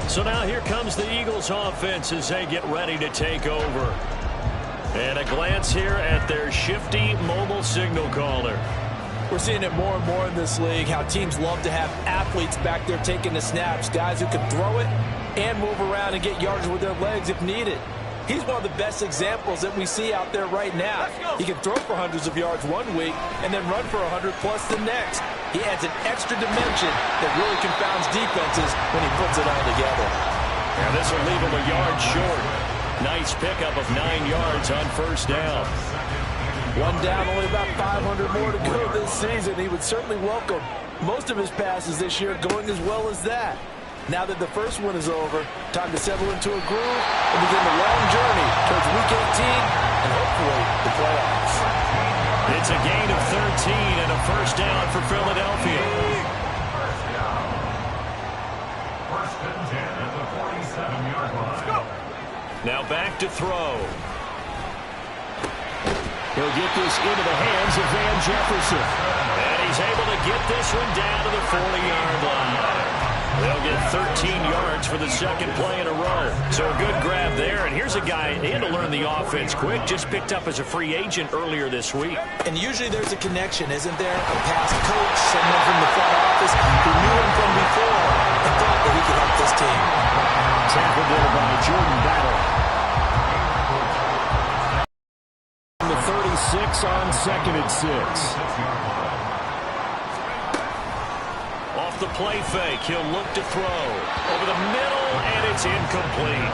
So now here comes the Eagles offense as they get ready to take over. And a glance here at their shifty mobile signal caller. We're seeing it more and more in this league, how teams love to have athletes back there taking the snaps, guys who can throw it and move around and get yards with their legs if needed. He's one of the best examples that we see out there right now. He can throw for hundreds of yards one week and then run for 100+ the next. He adds an extra dimension that really confounds defenses when he puts it all together. And this will leave him a yard short. Nice pickup of 9 yards on first down. One down, only about 500 more to go this season. He would certainly welcome most of his passes this year going as well as that. Now that the first one is over, time to settle into a groove and begin the long journey towards Week 18 and hopefully the playoffs. It's a gain of 13 and a first down for Philadelphia. First and 10 at the 47-yard line. Now back to throw. He'll get this into the hands of Van Jefferson. And he's able to get this one down to the 40-yard line. They'll get 13 yards for the second play in a row. So a good grab there. And here's a guy, he had to learn the offense quick, just picked up as a free agent earlier this week. And usually there's a connection, isn't there? A past coach, someone from the front office who knew him from before and thought that he could help this team. Tackled there by Jordan Battle. The 36 on 2nd and 6. The play fake. He'll look to throw. Over the middle, and it's incomplete.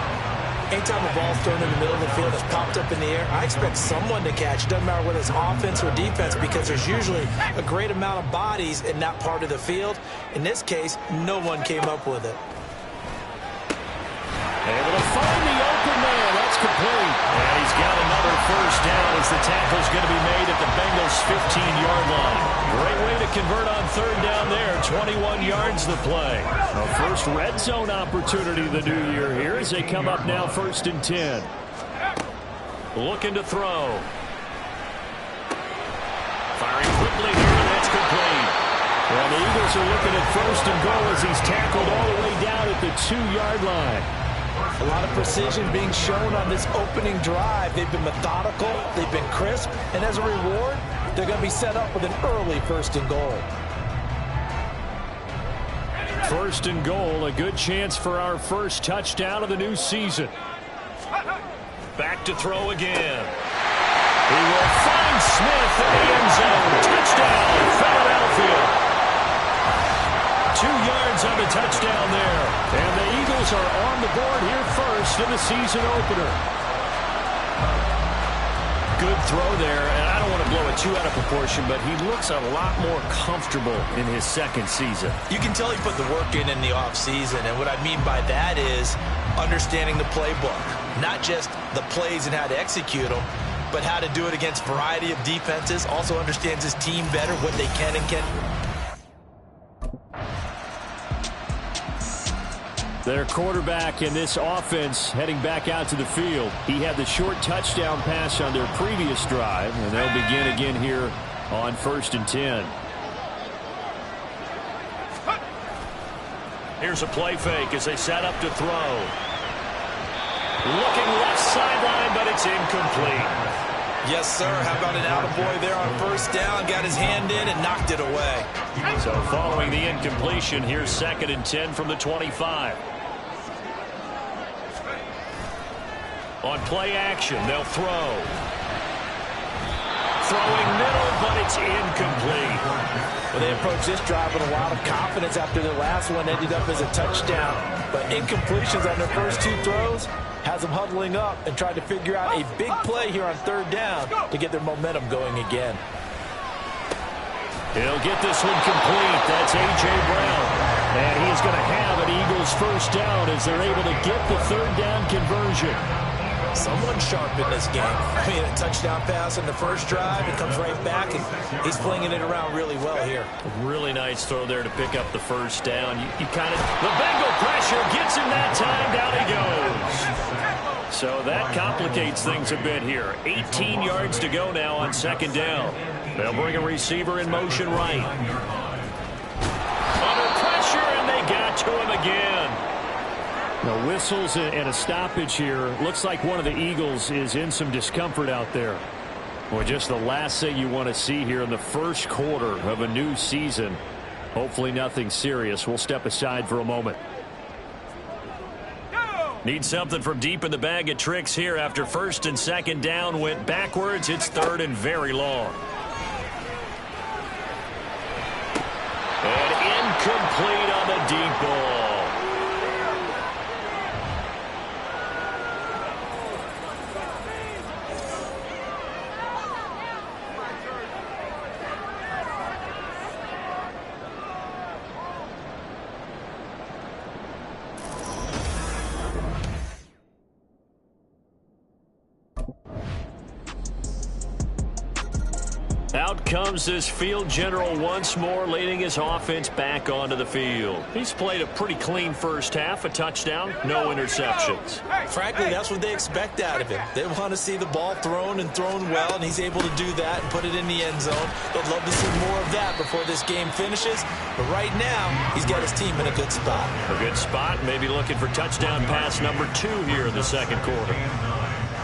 Anytime a ball's thrown in the middle of the field that's popped up in the air, I expect someone to catch. It doesn't matter whether it's offense or defense because there's usually a great amount of bodies in that part of the field. In this case, no one came up with it. Able to find the open man. That's complete. And he's got another first down as the tackle's going to be made at the Bengals' 15-yard line. Great way to convert on third down there. 21 yards the play. A first red zone opportunity the new year here as they come up now 1st and 10. Looking to throw. Firing quickly here, and that's complete. Well, the Eagles are looking at 1st and goal as he's tackled all the way down at the 2-yard line. A lot of precision being shown on this opening drive. They've been methodical, they've been crisp, and as a reward, they're going to be set up with an early 1st and goal. 1st and goal, a good chance for our first touchdown of the new season. Back to throw again. He will find Smith in the end zone. Touchdown, Philadelphia. 2 yards on the touchdown there. And the Eagles are on the board here first in the season opener. Good throw there, and I don't want to blow it too out of proportion, but he looks a lot more comfortable in his second season. You can tell he put the work in the offseason, and what I mean by that is understanding the playbook. Not just the plays and how to execute them, but how to do it against a variety of defenses. Also understands his team better, what they can and can't. Their quarterback in this offense heading back out to the field. He had the short touchdown pass on their previous drive, and they'll begin again here on 1st and 10. Here's a play fake as they set up to throw. Looking left sideline, but it's incomplete. Yes, sir. How about an attaboy there on 1st down? Got his hand in and knocked it away. So following the incompletion, here's 2nd and 10 from the 25. On play action, they'll throw. Throwing middle, but it's incomplete. Well, they approached this drive with a lot of confidence after their last one ended up as a touchdown. But incompletions on their first 2 throws has them huddling up and trying to figure out a big play here on 3rd down to get their momentum going again. He'll get this one complete. That's A.J. Brown. And he's going to have an Eagles first down as they're able to get the 3rd down conversion. Someone sharp in this game. I mean, a touchdown pass in the first drive. It comes right back, and he's flinging it around really well here. Really nice throw there to pick up the first down. You kind of, the Bengal pressure gets him that time. Down he goes. So that complicates things a bit here. 18 yards to go now on 2nd down. They'll bring a receiver in motion right. Under pressure, and they got to him again. No whistles and a stoppage here. Looks like one of the Eagles is in some discomfort out there. Well, just the last thing you want to see here in the first quarter of a new season. Hopefully nothing serious. We'll step aside for a moment. Need something from deep in the bag of tricks here after first and second down went backwards. It's third and very long. And incomplete on the deep ball. Out comes this field general once more, leading his offense back onto the field. He's played a pretty clean first half, a touchdown, no interceptions. Frankly, that's what they expect out of him. They want to see the ball thrown and thrown well, and he's able to do that and put it in the end zone. They'd love to see more of that before this game finishes. But right now, he's got his team in a good spot. A good spot, maybe looking for touchdown pass number 2 here in the second quarter.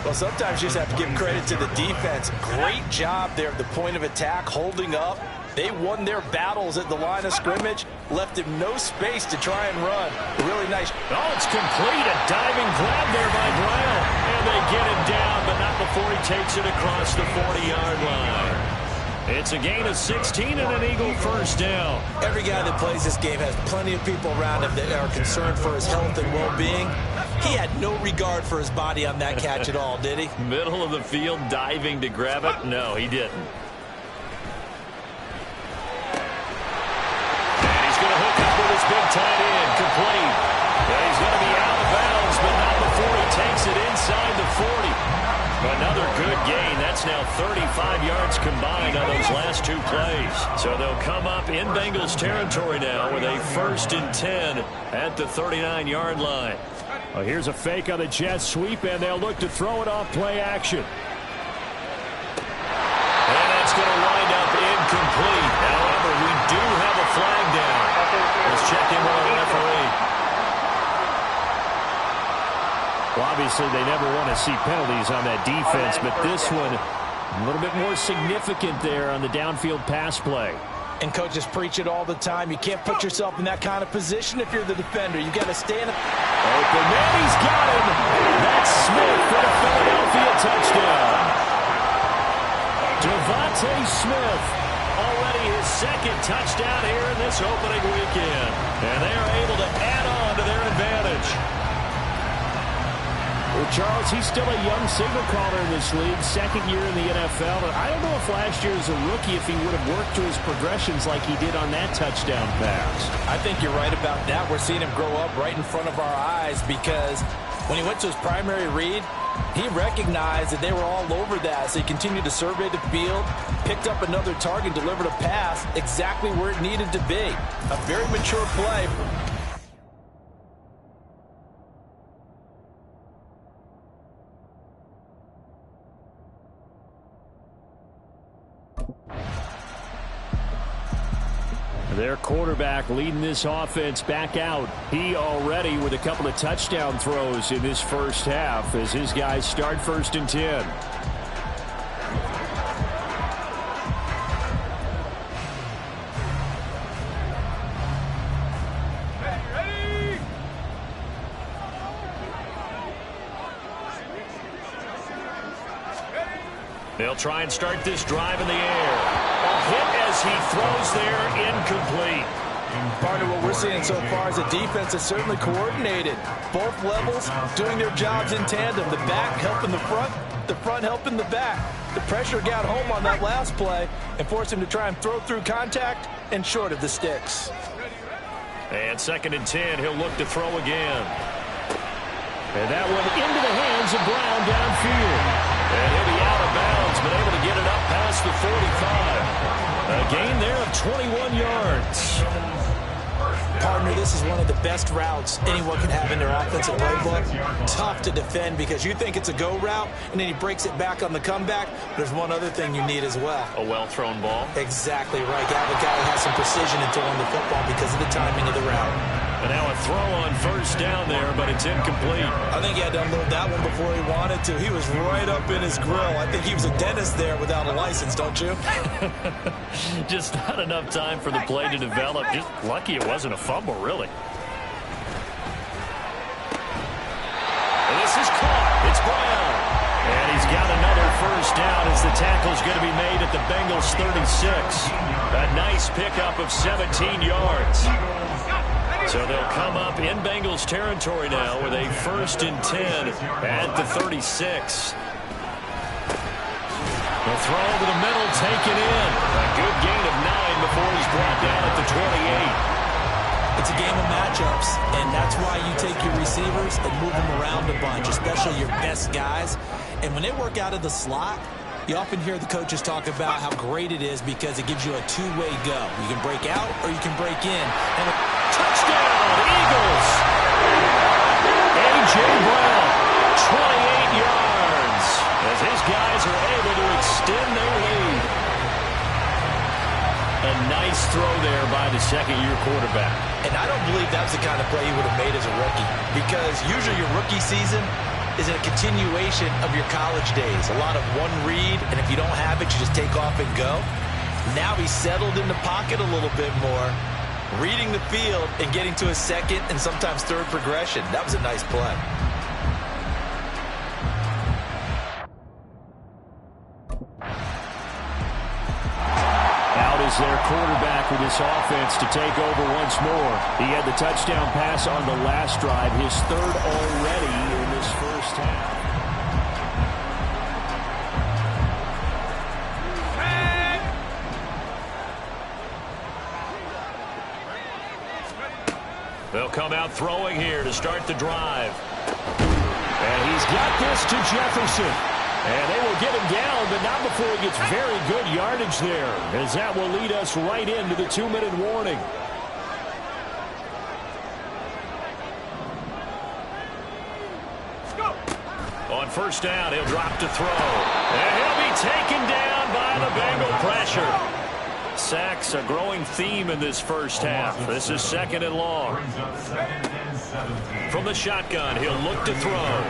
Well, sometimes you just have to give credit to the defense. Great job there at the point of attack, holding up. They won their battles at the line of scrimmage, left him no space to try and run. Really nice. Oh, it's complete. A diving grab there by Brown. And they get him down, but not before he takes it across the 40-yard line. It's a gain of 16 and an Eagle first down. Every guy that plays this game has plenty of people around him that are concerned for his health and well-being. He had no regard for his body on that catch at all, did he? Middle of the field, diving to grab it? No, he didn't. And he's going to hook up with his big tight end, complete. And he's going to be out of bounds, but not before he takes it inside the 40. Another good gain. That's now 35 yards combined on those last 2 plays. So they'll come up in Bengals territory now with a 1st and 10 at the 39-yard line. Well, here's a fake on the jet sweep, and they'll look to throw it off play action. And that's going to wind up incomplete. However, we do have a flag down. Let's check in with the referee. Well, obviously, they never want to see penalties on that defense, but this one a little bit more significant there on the downfield pass play. And coaches preach it all the time. You can't put yourself in that kind of position if you're the defender. You got to stand up. Open man, he's got him. That's Smith for the Philadelphia touchdown. Devontae Smith, already his 2nd touchdown here in this opening weekend. And they are able to add on to their advantage. Well, Charles, he's still a young signal caller in this league, 2nd year in the NFL. And I don't know if last year as a rookie, if he would have worked through his progressions like he did on that touchdown pass. I think you're right about that. We're seeing him grow up right in front of our eyes because when he went to his primary read, he recognized that they were all over that. So he continued to survey the field, picked up another target, delivered a pass exactly where it needed to be. A very mature play. Their quarterback leading this offense back out. He already with a couple of touchdown throws in this first half as his guys start 1st and 10. They'll try and start this drive in the air. A hit as he throws there, incomplete. Part of what we're seeing so far is a defense that's certainly coordinated. Both levels doing their jobs in tandem. The back helping the front helping the back. The pressure got home on that last play and forced him to try and throw through contact and short of the sticks. And 2nd and 10, he'll look to throw again. And that one into the hands of Brown downfield. And he'll be out of bounds, but able to get it up past the 45. A gain there of 21 yards. Partner, this is one of the best routes anyone can have in their offensive playbook. Tough to defend because you think it's a go route, and then he breaks it back on the comeback. There's one other thing you need as well. A well-thrown ball. Exactly right. You have a guy who has some precision in throwing the football because of the timing of the route. And now a throw on first down there, but it's incomplete. I think he had to unload that one before he wanted to. He was right up in his grill. I think he was a dentist there without a license, don't you? Just not enough time for the play to develop. Just lucky it wasn't a fumble, really. And this is caught. It's Brown. And he's got another first down as the tackle's going to be made at the Bengals 36. A nice pickup of 17 yards. So they'll come up in Bengals territory now with a 1st and 10 at the 36. The throw over the middle taken in. A good gain of 9 before he's brought down at the 28. It's a game of matchups, and that's why you take your receivers and move them around a bunch, especially your best guys. And when they work out of the slot, you often hear the coaches talk about how great it is because it gives you a two-way go. You can break out or you can break in. And touchdown, Eagles! A.J. Brown, 28 yards, as his guys are able to extend their lead. A nice throw there by the second-year quarterback. And I don't believe that was the kind of play he would have made as a rookie, because usually your rookie season is a continuation of your college days. A lot of one read, and if you don't have it, you just take off and go. Now he's settled in the pocket a little bit more, reading the field and getting to his second and sometimes third progression. That was a nice play. Out is their quarterback with this offense to take over once more. He had the touchdown pass on the last drive, his third already in this first half. They'll come out throwing here to start the drive. And he's got this to Jefferson. And they will get him down, but not before he gets very good yardage there, as that will lead us right into the 2-minute warning. On first down, he'll drop to throw. And he'll be taken down by the Bengal pressure. Sacks a growing theme in this first half. This is 2nd and long. From the shotgun, he'll look to throw.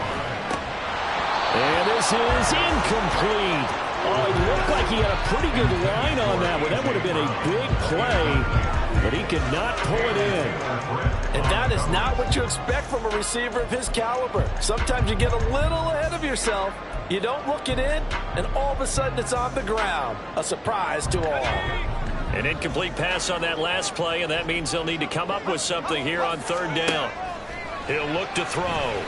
And this is incomplete. Oh, it looked like he had a pretty good line on that one. That would have been a big play, but he could not pull it in. And that is not what you expect from a receiver of his caliber. Sometimes you get a little ahead of yourself. You don't look it in, and all of a sudden it's on the ground. A surprise to all. An incomplete pass on that last play, and that means they'll need to come up with something here on 3rd down. He'll look to throw.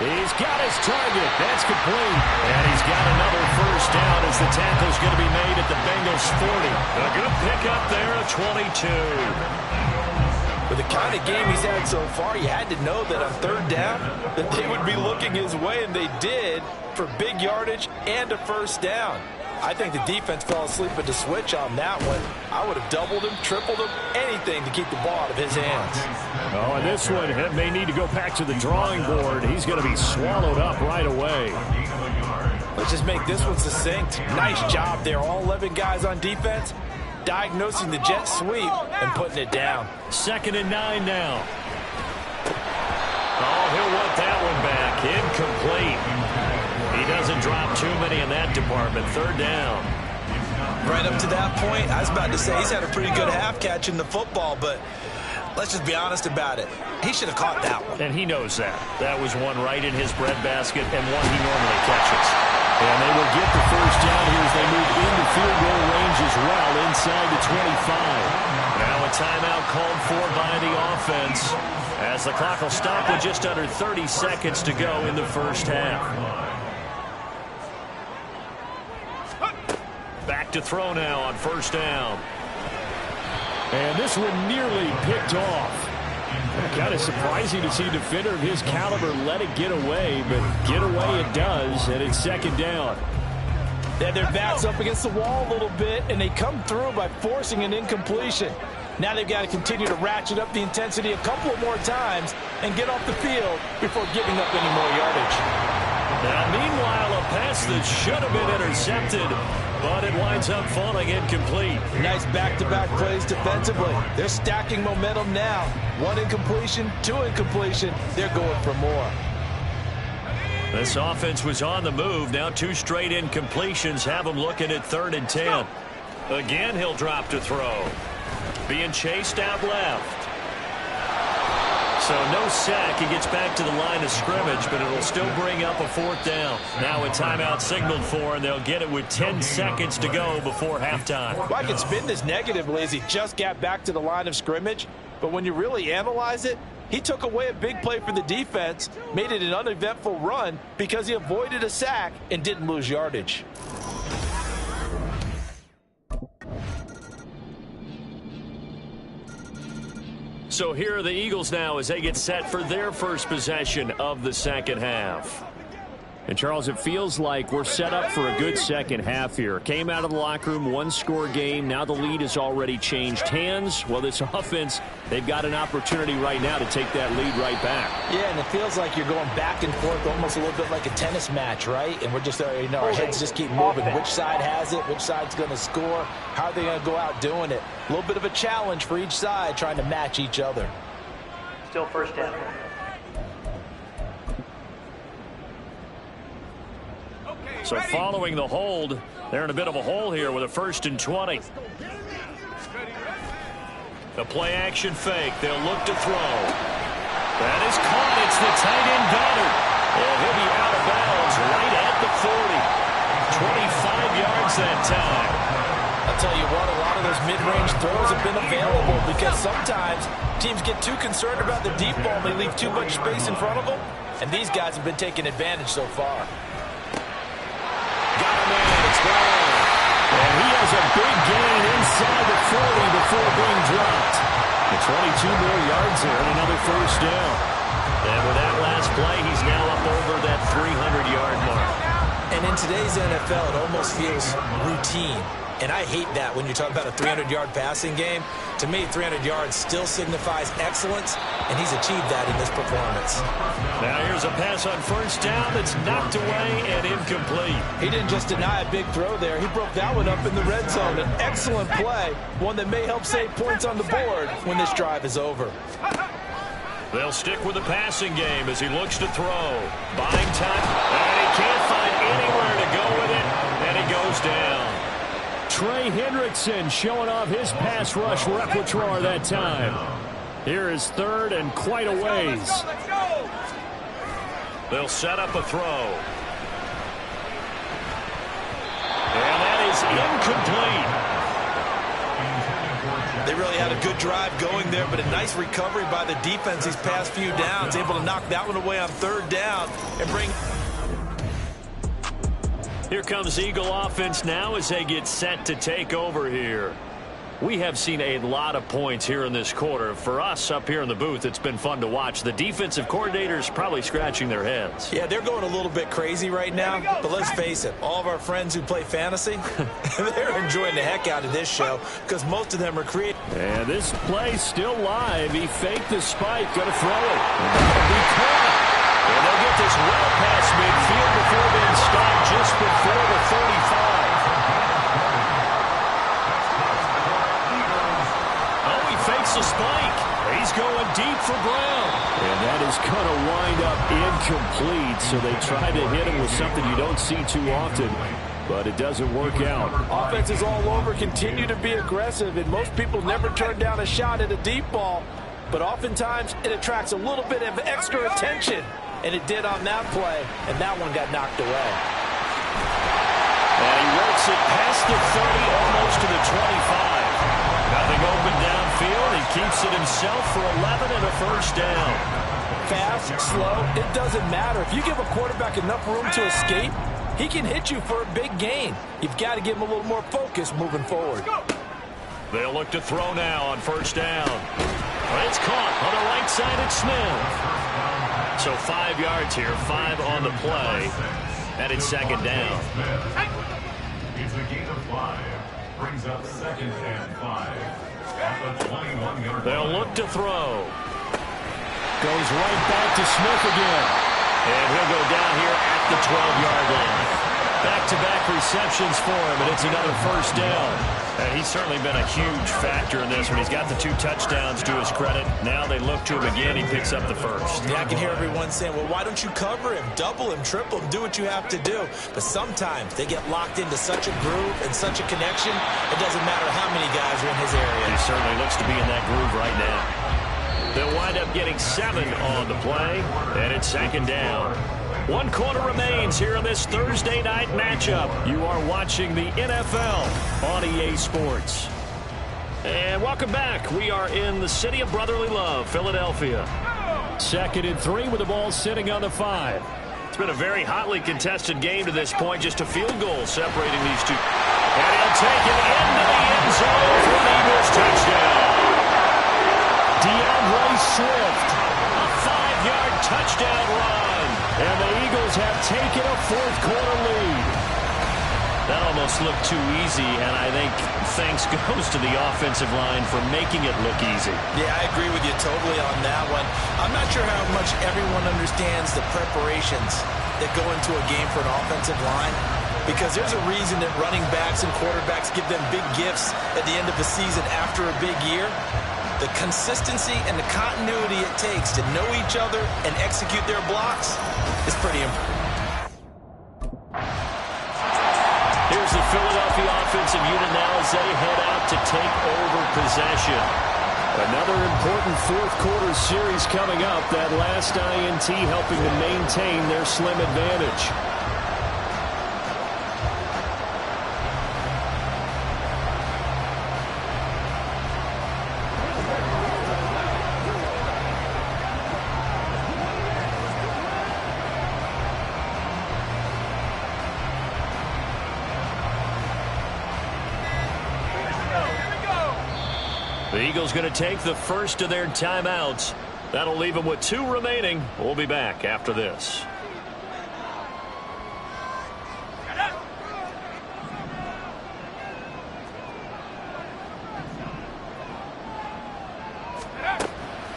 He's got his target. That's complete. And he's got another first down as the tackle's going to be made at the Bengals 40. A good pickup there at 22. With the kind of game he's had so far, you had to know that on 3rd down that they would be looking his way, and they did, for big yardage and a first down. I think the defense fell asleep at the switch on that one. I would have doubled him, tripled him, anything to keep the ball out of his hands. Oh, and this one may need to go back to the drawing board. He's going to be swallowed up right away. Let's just make this one succinct. Nice job there. All 11 guys on defense diagnosing the jet sweep and putting it down. 2nd and 9 now. Oh, he'll want that one back. Incomplete. He doesn't drop too many in that department. 3rd down. Right up to that point, I was about to say he's had a pretty good half catching the football, but let's just be honest about it. He should have caught that one. And he knows that. That was one right in his breadbasket and one he normally catches. And they will get the first down here as they move into field goal range as well inside the 25. Now a timeout called for by the offense as the clock will stop with just under 30 seconds to go in the first half. Back to throw now on first down. And this one nearly picked off. Kind of surprising to see a defender of his caliber let it get away, but get away it does, and it's 2nd down. They had their backs up against the wall a little bit, and they come through by forcing an incompletion. Now they've got to continue to ratchet up the intensity a couple of more times and get off the field before giving up any more yardage. Now, meanwhile, a pass that should have been intercepted, but it winds up falling incomplete. Nice back-to-back plays defensively. They're stacking momentum now. 1 incompletion, 2 incompletion. They're going for more. This offense was on the move. Now 2 straight incompletions have them looking at 3rd and 10. Again, he'll drop to throw. Being chased out left. So no sack. He gets back to the line of scrimmage, but it'll still bring up a 4th down. Now a timeout signaled for, and they'll get it with 10 seconds to go before halftime. Well, I can spin this negatively as he just got back to the line of scrimmage, but when you really analyze it, he took away a big play for the defense, made it an uneventful run because he avoided a sack and didn't lose yardage. So here are the Eagles now as they get set for their first possession of the second half. And, Charles, it feels like we're set up for a good second half here. Came out of the locker room, 1-score game. Now the lead has already changed hands. Well, this offense, they've got an opportunity right now to take that lead right back. Yeah, and it feels like you're going back and forth almost a little bit like a tennis match, right? And we're just, our heads just keep moving. Which side has it? Which side's going to score? How are they going to go out doing it? A little bit of a challenge for each side trying to match each other. Still first down. So following the hold, they're in a bit of a hole here with a 1st and 20. The play action fake. They'll look to throw. That is caught. It's the tight end Goddard. And he'll be out of bounds right at the 40. 25 yards that time. I'll tell you what, a lot of those mid-range throws have been available because sometimes teams get too concerned about the deep ball and they leave too much space in front of them. And these guys have been taking advantage so far. And he has a big gain inside the 40 before being dropped. The 22 more yards there and another 1st down. And with that last play, he's now up over that 300-yard mark. And in today's NFL, it almost feels routine. And I hate that when you talk about a 300-yard passing game. To me, 300 yards still signifies excellence, and he's achieved that in this performance. Now here's a pass on 1st down that's knocked away and incomplete. He didn't just deny a big throw there. He broke that one up in the red zone. An excellent play, one that may help save points on the board when this drive is over. They'll stick with the passing game as he looks to throw. Buying time, and he can't find anywhere to go with it, and he goes down. Trey Hendrickson showing off his pass rush repertoire that time. Here is 3rd and quite a ways. They'll set up a throw. And that is incomplete. They really had a good drive going there, but a nice recovery by the defense these past few downs. Able to knock that one away on 3rd down and bring... Here comes Eagle offense now as they get set to take over here. We have seen a lot of points here in this quarter. For us up here in the booth, it's been fun to watch. The defensive coordinators probably scratching their heads. Yeah, they're going a little bit crazy right now, but let's face it, all of our friends who play fantasy, they're enjoying the heck out of this show because most of them are creative. And this play's still live. He faked the spike, going to throw it. That'll be caught. And they'll get this well past midfield before being stopped just before the 35. Oh, he fakes the spike. He's going deep for Brown. And that is going to wind up incomplete, so they try to hit him with something you don't see too often, but it doesn't work out. Offenses all over continue to be aggressive, and most people never turn down a shot at a deep ball, but oftentimes it attracts a little bit of extra attention. And it did on that play, and that one got knocked away. And he works it past the 30, almost to the 25. Nothing open downfield. He keeps it himself for 11 and a 1st down. Fast, slow, it doesn't matter. If you give a quarterback enough room to escape, he can hit you for a big gain. You've got to give him a little more focus moving forward. They'll look to throw now on 1st down. It's caught on the right side at Smith. So 5 yards here, 5 on the play, and it's 2nd down. It's a gain of 5. Brings up 2nd and 5. At the 21-yard line. They'll look to throw. Goes right back to Smith again. And he'll go down here at the 12-yard line. Back-to-back receptions for him, and it's another first down. And he's certainly been a huge factor in this one. He's got the 2 touchdowns to his credit. Now they look to him again. He picks up the first. Yeah, I can hear everyone saying, well, why don't you cover him? Double him, triple him, do what you have to do. But sometimes they get locked into such a groove and such a connection, it doesn't matter how many guys are in his area. He certainly looks to be in that groove right now. They'll wind up getting 7 on the play, and it's second down. 1 quarter remains here in this Thursday night matchup. You are watching the NFL on EA Sports. And welcome back. We are in the city of brotherly love, Philadelphia. 2nd and 3 with the ball sitting on the 5. It's been a very hotly contested game to this point. Just a field goal separating these two. And he'll take it into the end zone for an Eagles touchdown. DeAndre Swift, a 5-yard touchdown run. And the Eagles have taken a 4th quarter lead. That almost looked too easy, and I think thanks goes to the offensive line for making it look easy. Yeah, I agree with you totally on that one. I'm not sure how much everyone understands the preparations that go into a game for an offensive line, because there's a reason that running backs and quarterbacks give them big gifts at the end of the season after a big year. The consistency and the continuity it takes to know each other and execute their blocks is pretty important. Here's the Philadelphia offensive unit now as they head out to take over possession. Another important 4th quarter series coming up. That last INT helping to maintain their slim advantage. The Eagles going to take the first of their timeouts. That'll leave them with 2 remaining. We'll be back after this.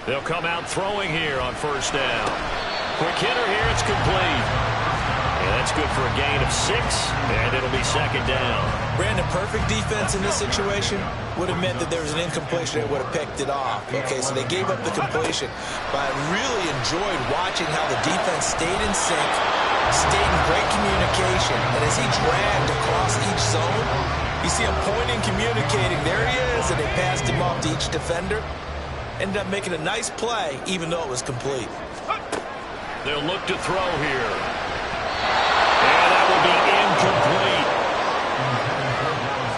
They'll come out throwing here on first down. Quick hitter here. It's complete. And that's good for a gain of 6, and it'll be second down. Brandon, perfect defense in this situation would have meant that there was an incompletion that would have picked it off. Okay, so they gave up the completion. But I really enjoyed watching how the defense stayed in sync, stayed in great communication. And as he dragged across each zone, you see him pointing, communicating. There he is, and they passed him off to each defender. Ended up making a nice play, even though it was complete. They'll look to throw here. And that will be incomplete.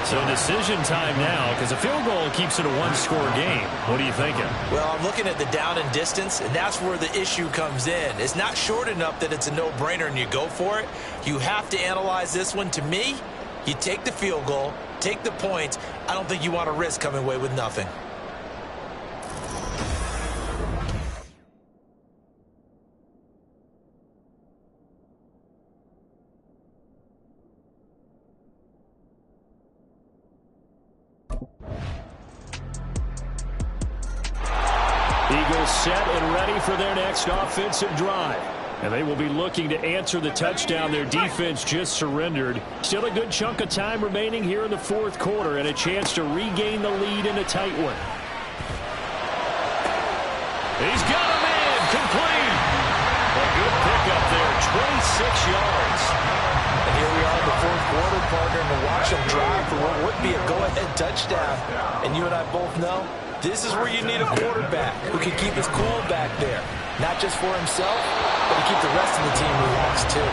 So decision time now, because a field goal keeps it a 1-score game. What are you thinking? Well, I'm looking at the down and distance, and that's where the issue comes in. It's not short enough that it's a no-brainer and you go for it. You have to analyze this one. To me, you take the field goal, take the points. I don't think you want to risk coming away with nothing. Eagles set and ready for their next offensive drive. And they will be looking to answer the touchdown their defense just surrendered. Still a good chunk of time remaining here in the 4th quarter and a chance to regain the lead in a tight one. He's got him in. Complete. A good pickup there. 26 yards. And here we are in the 4th quarter, partner, and to watch them drive for what would be a go-ahead touchdown. And you and I both know this is where you need a quarterback who can keep his cool back there. Not just for himself, but to keep the rest of the team relaxed too.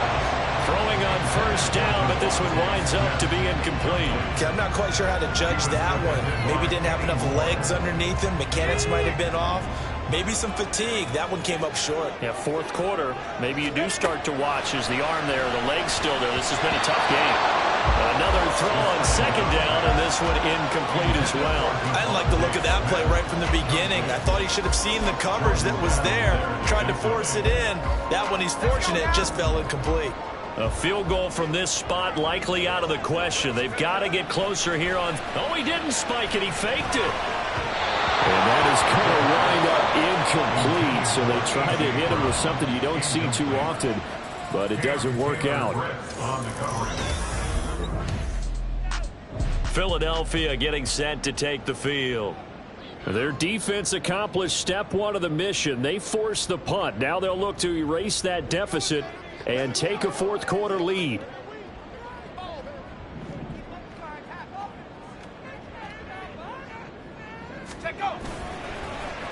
Throwing on first down, but this one winds up to be incomplete. Okay, I'm not quite sure how to judge that one. Maybe didn't have enough legs underneath him. Mechanics might have been off. Maybe some fatigue. That one came up short. Yeah, 4th quarter. Maybe you do start to watch as the arm there, the leg's still there. This has been a tough game. Another throw on second down, and this one incomplete as well. I didn't like the look of that play right from the beginning. I thought he should have seen the coverage that was there, tried to force it in. That one, he's fortunate, just fell incomplete. A field goal from this spot likely out of the question. They've got to get closer here on... Oh, he didn't spike it. He faked it. And that is going to wind up incomplete. So they try to hit him with something you don't see too often, but it doesn't work out. Philadelphia getting set to take the field. Their defense accomplished step one of the mission. They forced the punt. Now they'll look to erase that deficit and take a fourth quarter lead.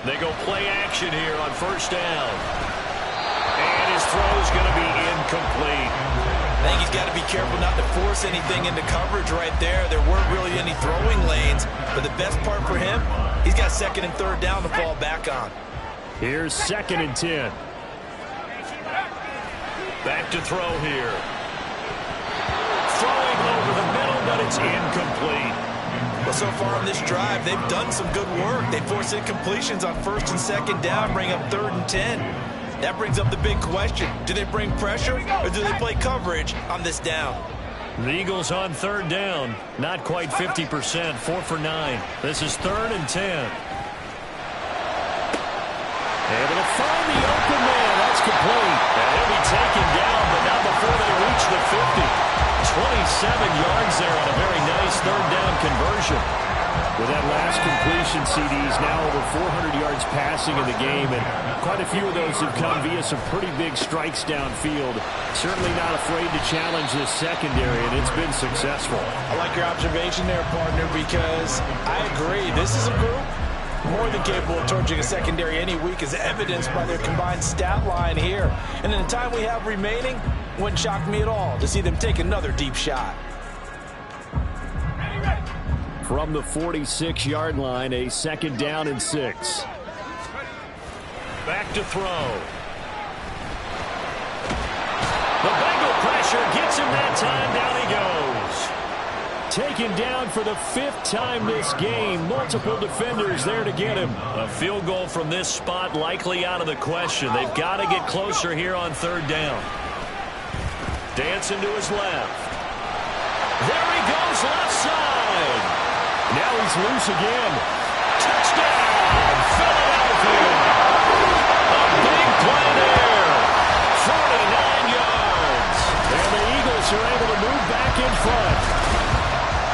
They go play action here on first down. And his throw's going to be incomplete. I think he's got to be careful not to force anything into coverage right there. There weren't really any throwing lanes, but the best part for him, he's got second and third down to fall back on. Here's 2nd and 10. Back to throw here. Throwing over the middle, but it's incomplete. Well, so far on this drive, they've done some good work. They force incompletions on first and second down, bring up 3rd and 10. That brings up the big question. Do they bring pressure or do they play coverage on this down? The Eagles on 3rd down. Not quite 50%, 4 for 9. This is 3rd and 10. Able to find the open man. That's complete. And he'll be taken down, but not before they reach the 50. 27 yards there on a very nice 3rd down conversion. With that last completion, CD's now over 400 yards passing in the game, and quite a few of those have come via some pretty big strikes downfield. Certainly not afraid to challenge this secondary, and it's been successful. I like your observation there, partner, because I agree. This is a group more than capable of torching a secondary any week, as evidenced by their combined stat line here. And in the time we have remaining, wouldn't shock me at all to see them take another deep shot. From the 46-yard line, a 2nd down and 6. Back to throw. The Bengal pressure gets him that time. Down he goes. Taken down for the 5th time this game. Multiple defenders there to get him. A field goal from this spot likely out of the question. They've got to get closer here on 3rd down. Dancing to his left. There he goes, left side. Now he's loose again. Touchdown, Philadelphia. A big play there. 49 yards. And the Eagles are able to move back in front.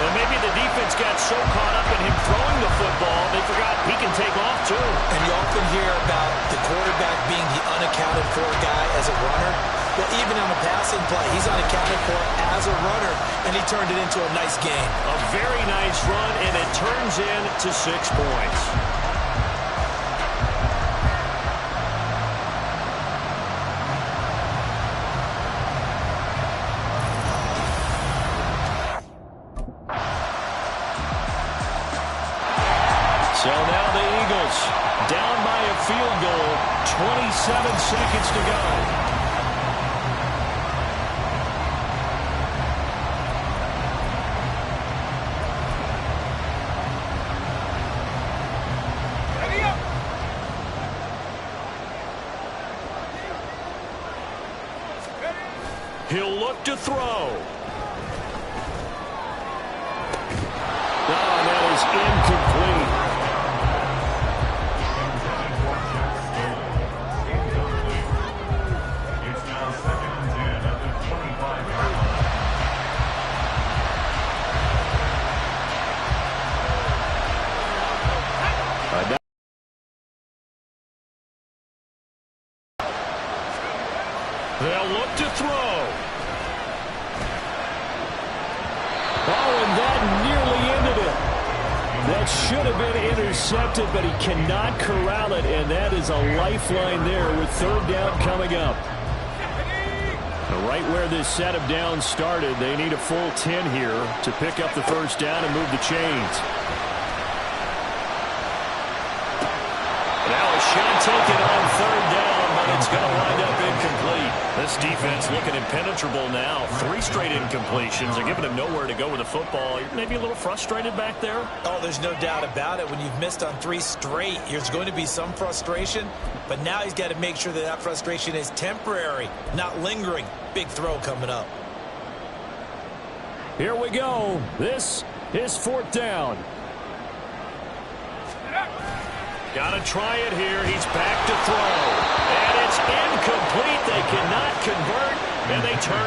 And maybe the defense got so caught up in him throwing the football, they forgot he can take off too. And you often hear about the quarterback being the unaccounted for guy as a runner. Well, even on the passing play, he's unaccounted for as a runner, and he turned it into a nice game. A very nice run, and it turns into 6 points. So now the Eagles down by a field goal, 27 seconds to go. He'll look to throw. Oh, that is incomplete. It's now 2nd and 10 at the 25-yard line. They'll look to throw. Oh, and that nearly ended it. That should have been intercepted, but he cannot corral it, and that is a lifeline there with 3rd down coming up. Right where this set of downs started, they need a full 10 here to pick up the 1st down and move the chains. Now a shot taken on 3rd down, but it's going to wind up incomplete. This defense looking impenetrable now. 3 straight incompletions. They're giving him nowhere to go with the football. You're maybe a little frustrated back there? Oh, there's no doubt about it. When you've missed on 3 straight, there's going to be some frustration. But now he's got to make sure that that frustration is temporary, not lingering. Big throw coming up. Here we go. This is 4th down. Got to try it here. He's back to throw. And it's incomplete. They cannot convert, and they turn.